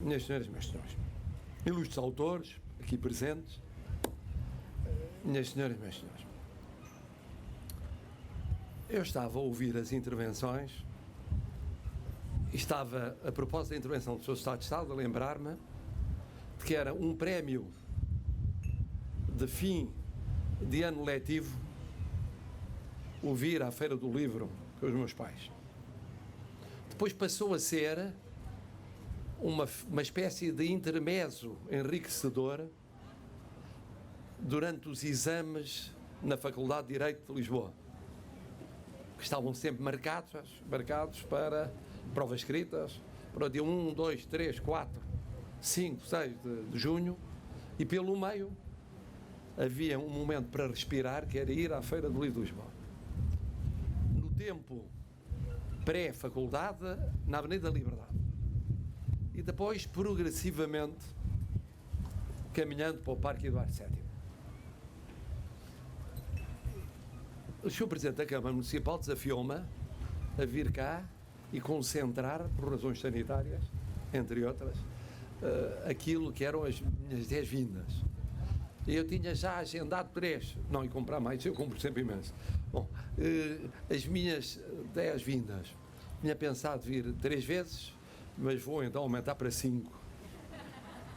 Minhas senhoras e meus senhores, ilustres autores aqui presentes, minhas senhoras e meus senhores, eu estava a ouvir as intervenções e estava, a propósito da intervenção do Sr. Secretário de Estado, a lembrar-me de que era um prémio de fim de ano letivo ouvir à Feira do Livro com os meus pais. Depois passou a ser uma espécie de intermezzo enriquecedor durante os exames na Faculdade de Direito de Lisboa, que estavam sempre marcados para provas escritas, para o dia 1, 2, 3, 4, 5, 6 de junho, e pelo meio havia um momento para respirar, que era ir à Feira do Livro de Lisboa. No tempo pré-faculdade, na Avenida da Liberdade. E depois, progressivamente, caminhando para o Parque Eduardo VII. O Sr. Presidente da Câmara Municipal desafiou-me a vir cá e concentrar, por razões sanitárias, entre outras, aquilo que eram as minhas 10 vindas. E eu tinha já agendado 3, não ia comprar mais, eu compro sempre imenso. Bom, as minhas 10 vindas, tinha pensado vir 3 vezes, mas vou então aumentar para 5,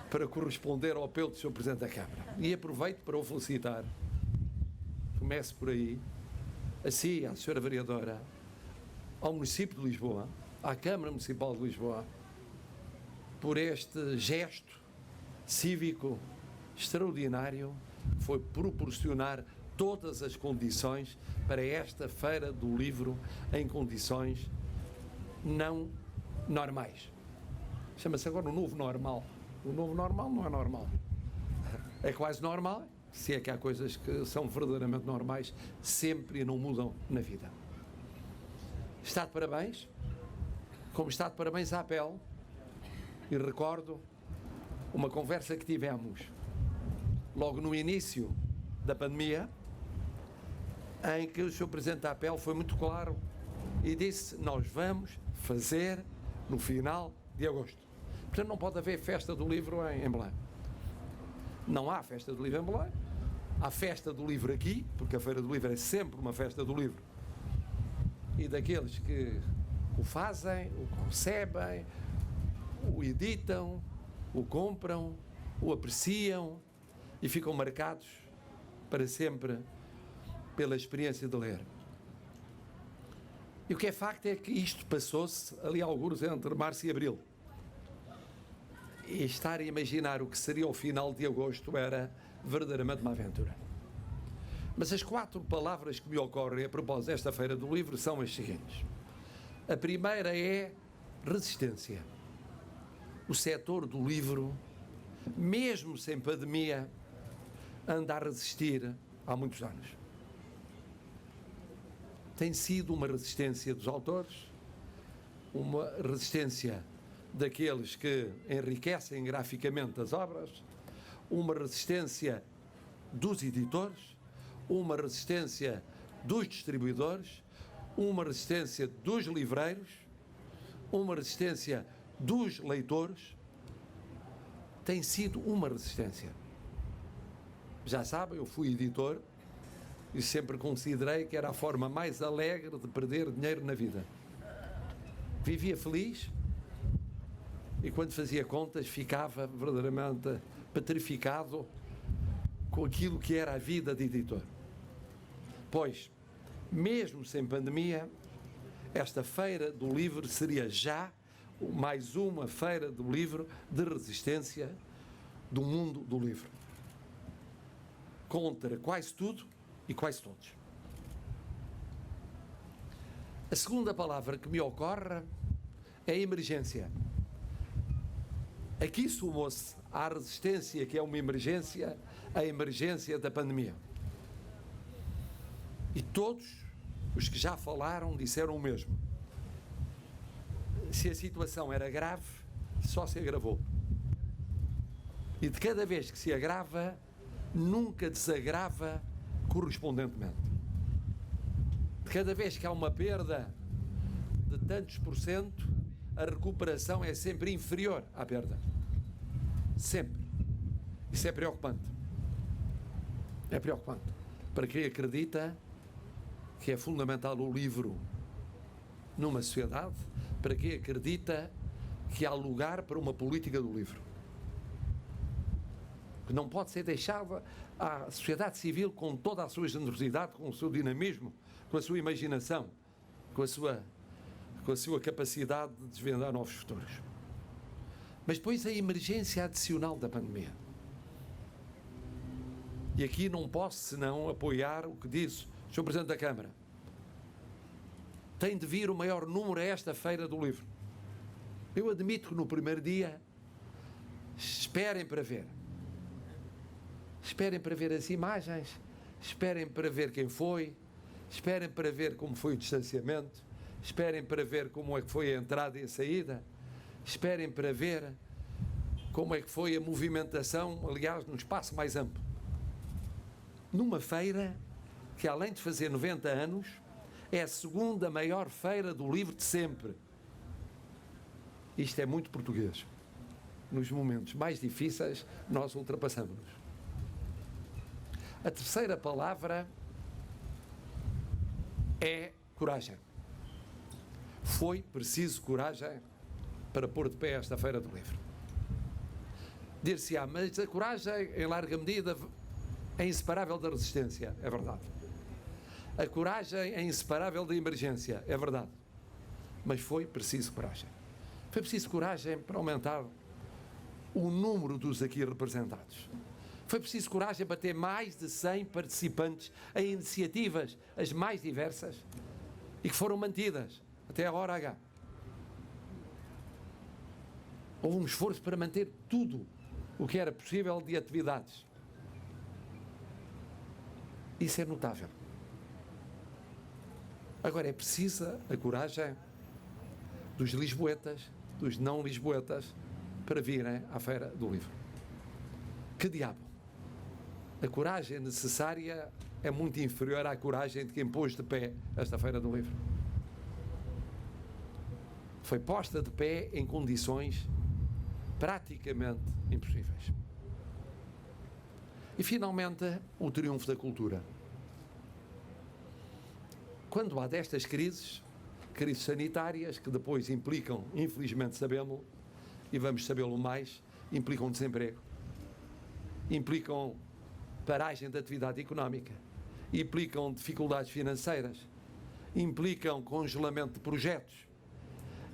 para corresponder ao apelo do Sr. Presidente da Câmara. E aproveito para o felicitar, começo por aí, a si, à Sra. Vereadora, ao município de Lisboa, à Câmara Municipal de Lisboa, por este gesto cívico extraordinário que foi proporcionar todas as condições para esta Feira do Livro em condições não normais. Chama-se agora o novo normal. O novo normal não é normal. É quase normal, se é que há coisas que são verdadeiramente normais, sempre e não mudam na vida. Está de parabéns, como está de parabéns à APEL, e recordo uma conversa que tivemos logo no início da pandemia, em que o Sr. Presidente da APEL foi muito claro e disse: nós vamos fazer no final de agosto. Portanto, não pode haver festa do livro em Belém. Não há festa do livro em Belém. Há festa do livro aqui, porque a Feira do Livro é sempre uma festa do livro. E daqueles que o fazem, o concebem, o editam, o compram, o apreciam e ficam marcados para sempre pela experiência de ler. E o que é facto é que isto passou-se ali alguns entre março e abril. E estar a imaginar o que seria o final de agosto era verdadeiramente uma aventura. Mas as 4 palavras que me ocorrem a propósito desta Feira do Livro são as seguintes. A primeira é resistência. O setor do livro, mesmo sem pandemia, anda a resistir há muitos anos. Tem sido uma resistência dos autores, uma resistência daqueles que enriquecem graficamente as obras, uma resistência dos editores, uma resistência dos distribuidores, uma resistência dos livreiros, uma resistência dos leitores. Tem sido uma resistência. Já sabem, eu fui editor e sempre considerei que era a forma mais alegre de perder dinheiro na vida. Vivia feliz e quando fazia contas ficava verdadeiramente petrificado com aquilo que era a vida de editor. Pois, mesmo sem pandemia, esta Feira do Livro seria já mais uma Feira do Livro de resistência do mundo do livro. Contra quase tudo e quase todos. A segunda palavra que me ocorre é emergência. Aqui sumou-se à resistência, que é uma emergência, a emergência da pandemia. E todos os que já falaram disseram o mesmo. Se a situação era grave, só se agravou. E de cada vez que se agrava, nunca desagrava correspondentemente. De cada vez que há uma perda de tantos por cento, a recuperação é sempre inferior à perda. Sempre. Isso é preocupante. É preocupante. Para quem acredita que é fundamental o livro numa sociedade, para quem acredita que há lugar para uma política do livro. Que não pode ser deixada à sociedade civil com toda a sua generosidade, com o seu dinamismo, com a sua imaginação, com a sua capacidade de desvendar novos futuros. Mas depois a emergência adicional da pandemia. E aqui não posso senão apoiar o que disse o Sr. Presidente da Câmara. Tem de vir o maior número a esta Feira do Livro. Eu admito que no primeiro dia esperem para ver. Esperem para ver as imagens, esperem para ver quem foi, esperem para ver como foi o distanciamento, esperem para ver como é que foi a entrada e a saída, esperem para ver como é que foi a movimentação, aliás, num espaço mais amplo. Numa feira que, além de fazer 90 anos, é a segunda maior feira do livro de sempre. Isto é muito português. Nos momentos mais difíceis, nós ultrapassamos-nos. A terceira palavra é coragem. Foi preciso coragem para pôr de pé esta Feira do Livro. Dir-se-á, mas a coragem, em larga medida, é inseparável da resistência. É verdade. A coragem é inseparável da emergência. É verdade. Mas foi preciso coragem. Foi preciso coragem para aumentar o número dos aqui representados. Foi preciso coragem para ter mais de 100 participantes em iniciativas as mais diversas e que foram mantidas até a hora H. Houve um esforço para manter tudo o que era possível de atividades. Isso é notável. Agora é precisa a coragem dos lisboetas, dos não lisboetas, para virem à Feira do Livro. Que diabo! A coragem necessária é muito inferior à coragem de quem pôs de pé esta Feira do Livro. Foi posta de pé em condições praticamente impossíveis. E, finalmente, o triunfo da cultura. Quando há destas crises sanitárias, que depois implicam, infelizmente sabemos, e vamos sabê-lo mais, implicam desemprego, implicam paragem da atividade económica, implicam dificuldades financeiras, implicam congelamento de projetos,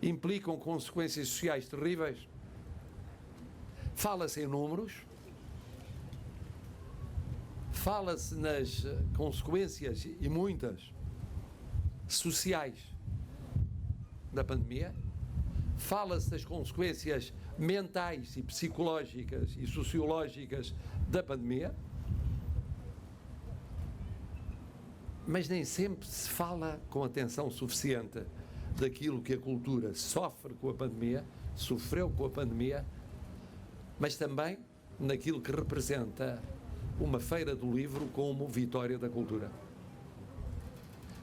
implicam consequências sociais terríveis. Fala-se em números, fala-se nas consequências, e muitas, sociais da pandemia, fala-se das consequências mentais e psicológicas e sociológicas da pandemia, mas nem sempre se fala com atenção suficiente daquilo que a cultura sofre com a pandemia, sofreu com a pandemia, mas também naquilo que representa uma Feira do Livro como vitória da cultura.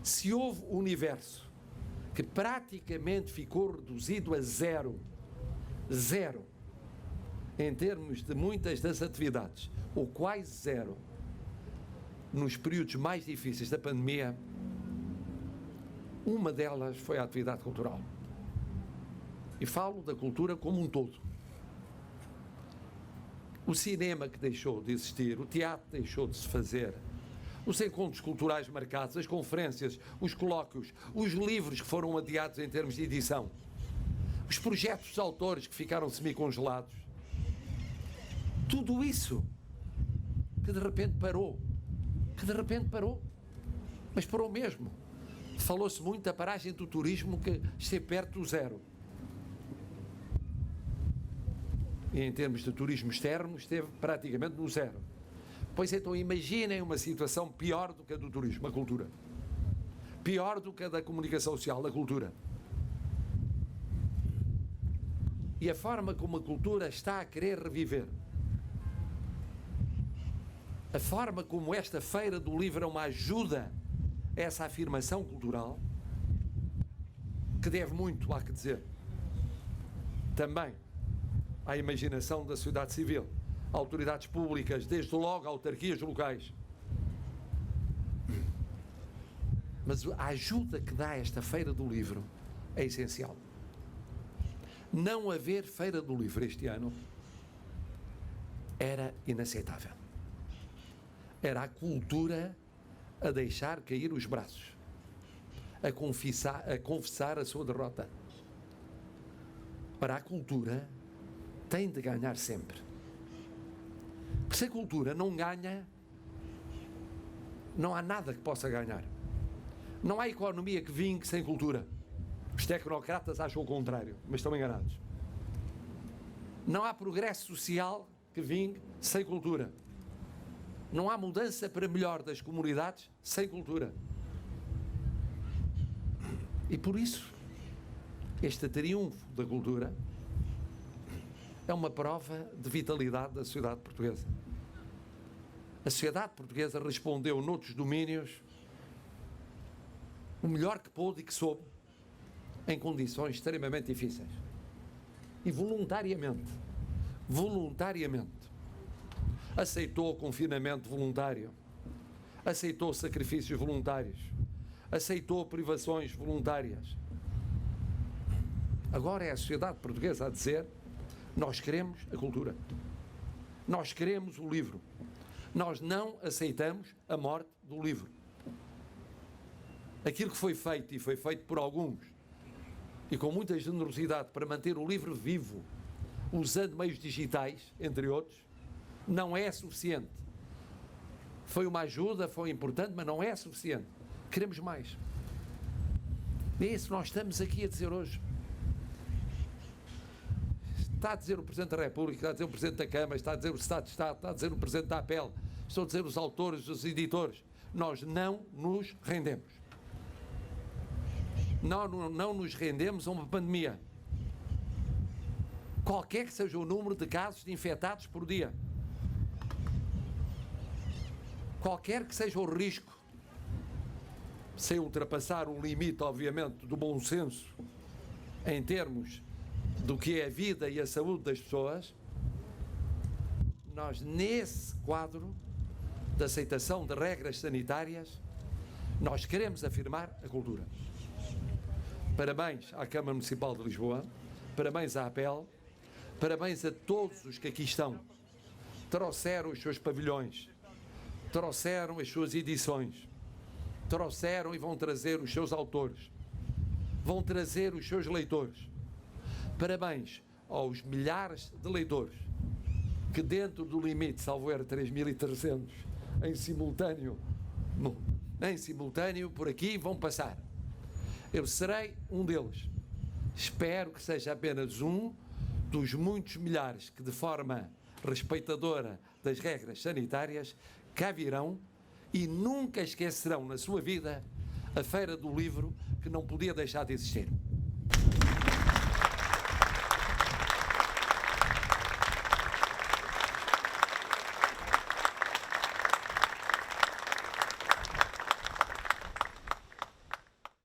Se houve um universo que praticamente ficou reduzido a zero, em termos de muitas das atividades, ou quase zero, nos períodos mais difíceis da pandemia, uma delas foi a atividade cultural. E falo da cultura como um todo. O cinema que deixou de existir, o teatro deixou de se fazer, os encontros culturais marcados, as conferências, os colóquios, os livros que foram adiados em termos de edição, os projetos dos autores que ficaram semicongelados, tudo isso que de repente parou, mas parou mesmo. Falou-se muito da paragem do turismo, que esteve perto do zero. E em termos de turismo externo, esteve praticamente no zero. Pois então imaginem uma situação pior do que a do turismo, a cultura. Pior do que a da comunicação social, a cultura. E a forma como a cultura está a querer reviver. A forma como esta Feira do Livro é uma ajuda a essa afirmação cultural, que deve muito, há que dizer, também à imaginação da sociedade civil, autoridades públicas, desde logo autarquias locais. Mas a ajuda que dá esta Feira do Livro é essencial. Não haver Feira do Livro este ano era inaceitável. Era a cultura a deixar cair os braços, a confessar a sua derrota. Para a cultura tem de ganhar sempre. Porque se a cultura não ganha, não há nada que possa ganhar. Não há economia que vingue sem cultura. Os tecnocratas acham o contrário, mas estão enganados. Não há progresso social que vingue sem cultura. Não há mudança para melhor das comunidades sem cultura. E por isso, este triunfo da cultura é uma prova de vitalidade da sociedade portuguesa. A sociedade portuguesa respondeu noutros domínios o melhor que pôde e que soube, em condições extremamente difíceis. E voluntariamente, aceitou o confinamento voluntário, aceitou sacrifícios voluntários, aceitou privações voluntárias. Agora é a sociedade portuguesa a dizer: nós queremos a cultura, nós queremos o livro, nós não aceitamos a morte do livro. Aquilo que foi feito, e foi feito por alguns, e com muita generosidade, para manter o livro vivo, usando meios digitais, entre outros, não é suficiente. Foi uma ajuda, foi importante, mas não é suficiente. Queremos mais. É isso que nós estamos aqui a dizer hoje. Está a dizer o Presidente da República, está a dizer o Presidente da Câmara, está a dizer o Estado de Estado, está a dizer o Presidente da APEL, estão a dizer os autores, os editores. Nós não nos rendemos. Não nos rendemos a uma pandemia. Qualquer que seja o número de casos de infectados por dia, qualquer que seja o risco, sem ultrapassar o limite, obviamente, do bom senso, em termos do que é a vida e a saúde das pessoas, nós, nesse quadro de aceitação de regras sanitárias, nós queremos afirmar a cultura. Parabéns à Câmara Municipal de Lisboa, parabéns à APEL, parabéns a todos os que aqui estão. Trouxeram os seus pavilhões, trouxeram as suas edições, trouxeram e vão trazer os seus autores, vão trazer os seus leitores. Parabéns aos milhares de leitores que, dentro do limite, salvo erro 3.300, em simultâneo, por aqui vão passar. Eu serei um deles. Espero que seja apenas um dos muitos milhares que, de forma respeitadora das regras sanitárias, cá virão e nunca esquecerão na sua vida a Feira do Livro, que não podia deixar de existir.